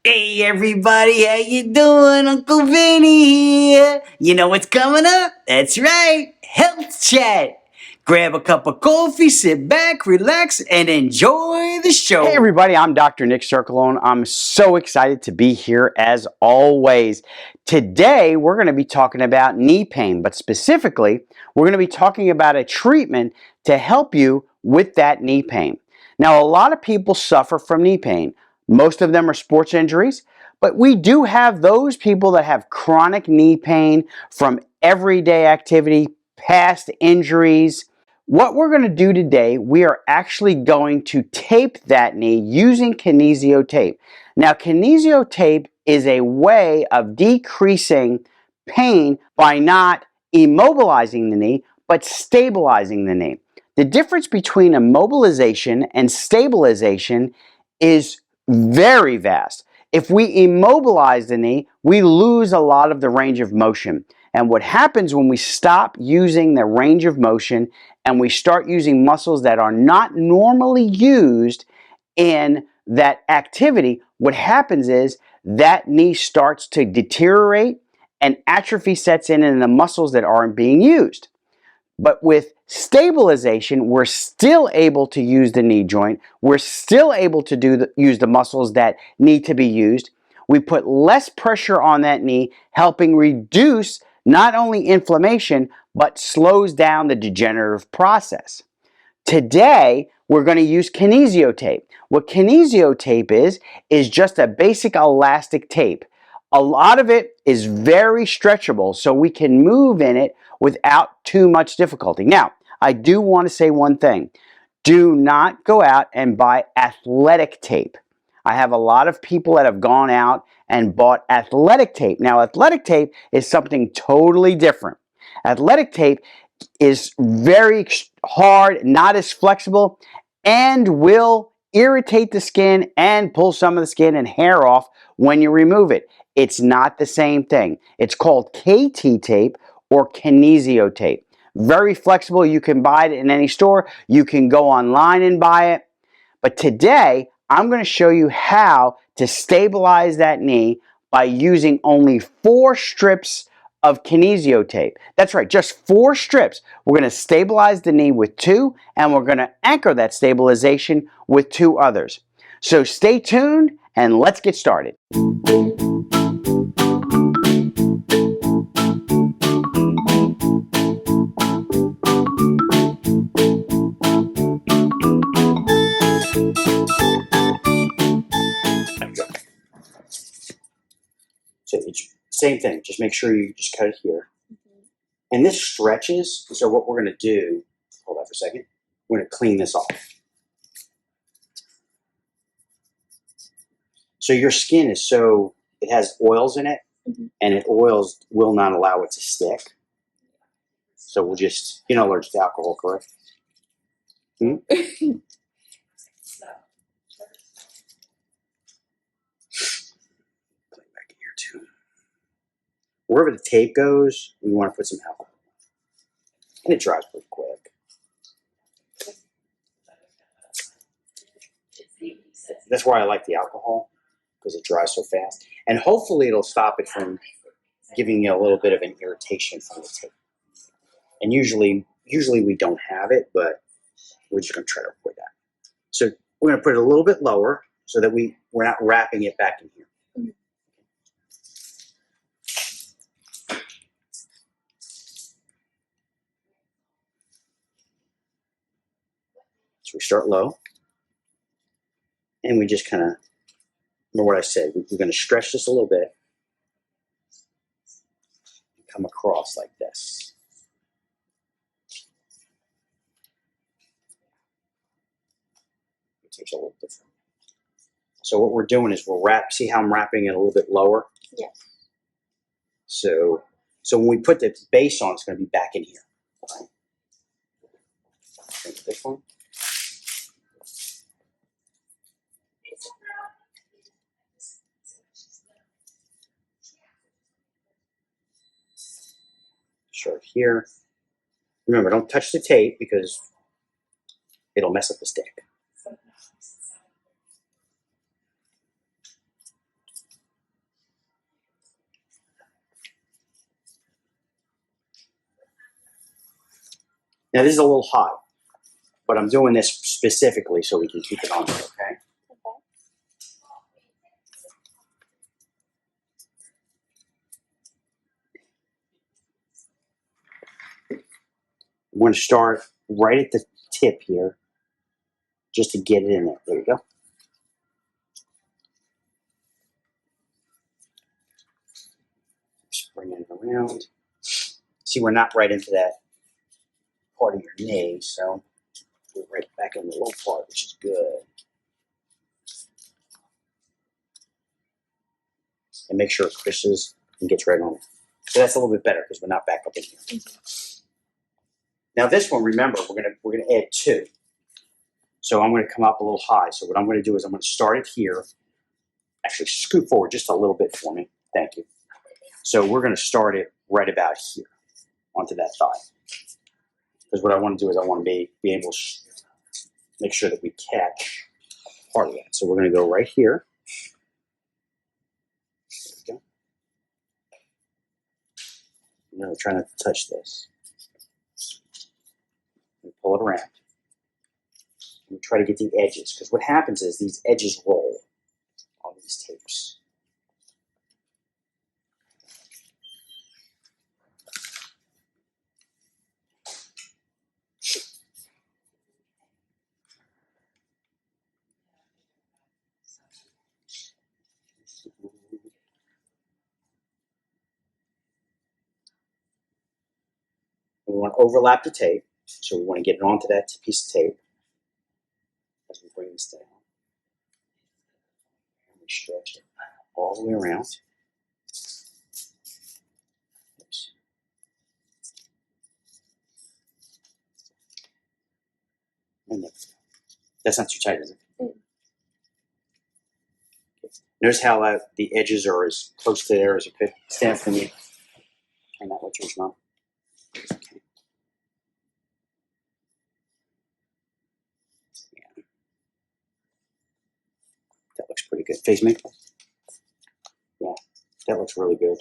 Hey everybody, how you doing? Uncle Vinny here. You know what's coming up? That's right, Health Chat. Grab a cup of coffee, sit back, relax, and enjoy the show. Hey everybody, I'm Dr. Nick Circolone. I'm so excited to be here as always. Today we're going to be talking about knee pain, but specifically we're going to be talking about a treatment to help you with that knee pain. Now, a lot of people suffer from knee pain. Most of them are sports injuries, but we do have those people that have chronic knee pain from everyday activity, past injuries. What we're going to do today, we are actually going to tape that knee using Kinesio tape. Now, Kinesio tape is a way of decreasing pain by not immobilizing the knee, but stabilizing the knee. The difference between immobilization and stabilization is very vast. If we immobilize the knee, we lose a lot of the range of motion. And what happens when we stop using the range of motion and we start using muscles that are not normally used in that activity, what happens is that knee starts to deteriorate and atrophy sets in the muscles that aren't being used. But with stabilization, we're still able to use the knee joint. We're still able to use the muscles that need to be used. We put less pressure on that knee, helping reduce not only inflammation, but slows down the degenerative process. Today, we're going to use Kinesio tape. What Kinesio tape is just a basic elastic tape. A lot of it is very stretchable, so we can move in it without too much difficulty. Now, I do want to say one thing. Do not go out and buy athletic tape. I have a lot of people that have gone out and bought athletic tape. Now, athletic tape is something totally different. Athletic tape is very hard, not as flexible, and will irritate the skin and pull some of the skin and hair off when you remove it. It's not the same thing. It's called KT tape or Kinesio tape. Very flexible. You can buy it in any store. You can go online and buy it. But today, I'm going to show you how to stabilize that knee by using only 4 strips of Kinesio tape. That's right, just 4 strips. We're going to stabilize the knee with 2, and we're going to anchor that stabilization with 2 others. So stay tuned, and let's get started. So it's same thing, just make sure you just cut it here. And this stretches, so what we're going to do, hold on for a second, we're going to clean this off. So your skin is it has oils in it, and oils will not allow it to stick. So we'll just, you're not allergic to alcohol, correct? Hmm? Clean back in here too. Wherever the tape goes, we want to put some alcohol. And it dries pretty quick. That's why I like the alcohol, because it dries so fast. And hopefully it'll stop it from giving you a little bit of an irritation from the tape. And usually we don't have it, but we're just going to try to avoid that. So we're going to put it a little bit lower so that we're not wrapping it back in here. So we start low, and we just kind of, remember what I said, we're going to stretch this a little bit and come across like this. It takes a little different. So what we're doing is see how I'm wrapping it a little bit lower? Yes. So when we put the base on, it's going to be back in here. Right? This one. Start here. Remember, don't touch the tape because it'll mess up the stick. Now this is a little hot, but I'm doing this specifically so we can keep it on there, okay? I'm going to start right at the tip here, just to get it in there. There we go. Just bring it around. See, we're not right into that part of your knee, so we're right back in the low part, which is good. And make sure it crisps and gets right on it. So that's a little bit better because we're not back up in here. Now this one, remember, we're gonna add 2. So I'm going to come up a little high. So what I'm going to do is I'm going to start it here. Actually, scoot forward just a little bit for me. Thank you. So we're going to start it right about here onto that thigh. Because what I want to do is I want to be able to make sure that we catch part of that. So we're going to go right here. There we go. I'm really trying not to touch this. And pull it around. And try to get the edges. Because what happens is these edges roll on these tapes. We want to overlap the tape, so we want to get it onto that piece of tape as we bring this down. And we stretch it all the way around. Oops. And that's not too tight, is it? Notice how the edges are as close to there as you could. Stand for me. Turn that way towards mom. Okay. Yeah. That looks pretty good. Face me. Yeah, that looks really good.